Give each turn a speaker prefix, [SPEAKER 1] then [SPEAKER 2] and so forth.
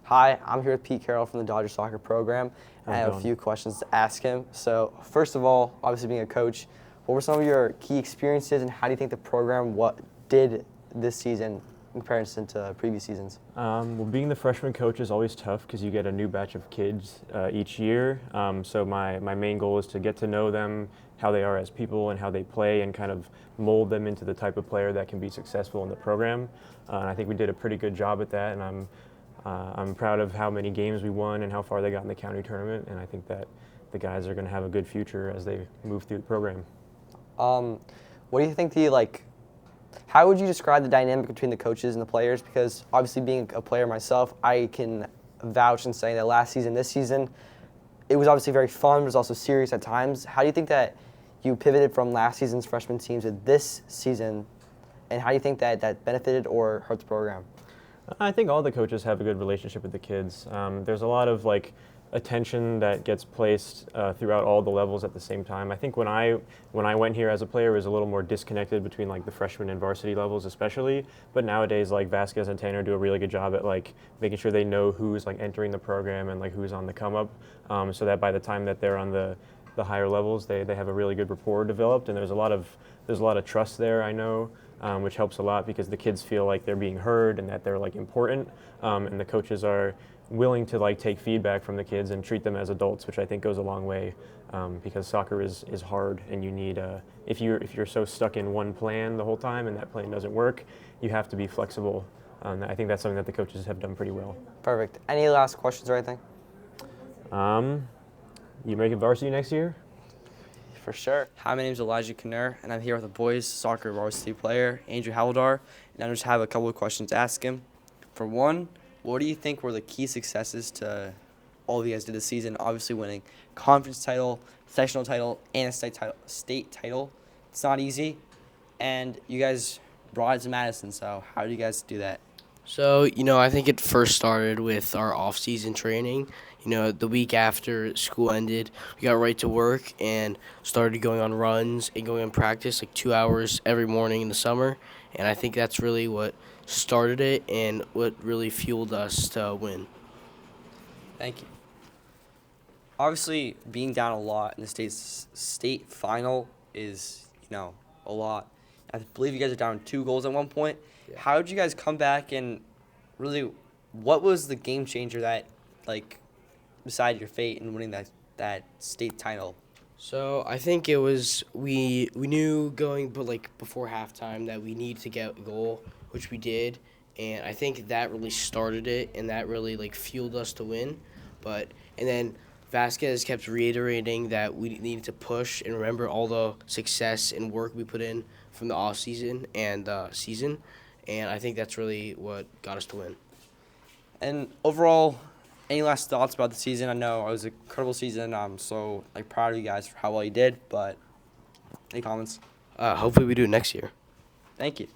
[SPEAKER 1] Hi, I'm here with Pete Carroll from the Dodger soccer program.
[SPEAKER 2] How's
[SPEAKER 1] I
[SPEAKER 2] it
[SPEAKER 1] have a
[SPEAKER 2] going?
[SPEAKER 1] few questions to ask him. So first of all, obviously being a coach, what were some of your key experiences and how do you think the program what did this season in comparison to previous seasons?
[SPEAKER 2] Well, being the freshman coach is always tough because you get a new batch of kids each year. So my main goal is to get to know them, how they are as people and how they play, and kind of mold them into the type of player that can be successful in the program. And I think we did a pretty good job at that, and I'm proud of how many games we won and how far they got in the county tournament. And I think that the guys are going to have a good future as they move through the program.
[SPEAKER 1] What do you think how would you describe the dynamic between the coaches and the players? Because obviously being a player myself, I can vouch and say that last season, this season, it was obviously very fun, but it was also serious at times. How do you think that you pivoted from last season's freshman team to this season, and how do you think that benefited or hurt the program?
[SPEAKER 2] I think all the coaches have a good relationship with the kids. There's a lot of attention that gets placed throughout all the levels at the same time. I think when I went here as a player, it was a little more disconnected between the freshman and varsity levels, especially. But nowadays, Vasquez and Tanner do a really good job at making sure they know who's entering the program and who's on the come up, so that by the time that they're on the higher levels, they have a really good rapport developed, and there's a lot of trust there, I know. Which helps a lot because the kids feel like they're being heard and that they're important, and the coaches are willing to take feedback from the kids and treat them as adults, which I think goes a long way, because soccer is hard, and you need if you're so stuck in one plan the whole time and that plan doesn't work, you have to be flexible. I think that's something that the coaches have done pretty well.
[SPEAKER 1] Perfect. Any last questions or anything?
[SPEAKER 2] You make it varsity next year?
[SPEAKER 1] For sure.
[SPEAKER 3] Hi, my name is Elijah Knerr, and I'm here with a boys soccer varsity player, Andrew Havildar, and I just have a couple of questions to ask him. For one, what do you think were the key successes to all of you guys did this season? Obviously winning conference title, sectional title, and a state title. It's not easy, and you guys brought it to Madison, so how did you guys do that?
[SPEAKER 4] So, I think it first started with our off-season training. The week after school ended, we got right to work and started going on runs and going on practice 2 hours every morning in the summer. And I think that's really what started it and what really fueled us to win.
[SPEAKER 3] Thank you. Obviously, being down a lot in the state final is, a lot. I believe you guys are down 2 goals at one point.
[SPEAKER 4] Yeah.
[SPEAKER 3] How did you guys come back, and really, what was the game changer that, beside your fate in winning that state title?
[SPEAKER 4] So I think it was we knew going, but before halftime that we needed to get a goal, which we did, and I think that really started it, and that really fueled us to win. And then Vasquez kept reiterating that we needed to push and remember all the success and work we put in from the off season and season, and I think that's really what got us to win.
[SPEAKER 3] And overall, any last thoughts about the season? I know it was an incredible season. I'm so proud of you guys for how well you did, but any comments?
[SPEAKER 4] Hopefully we do it next year.
[SPEAKER 3] Thank you.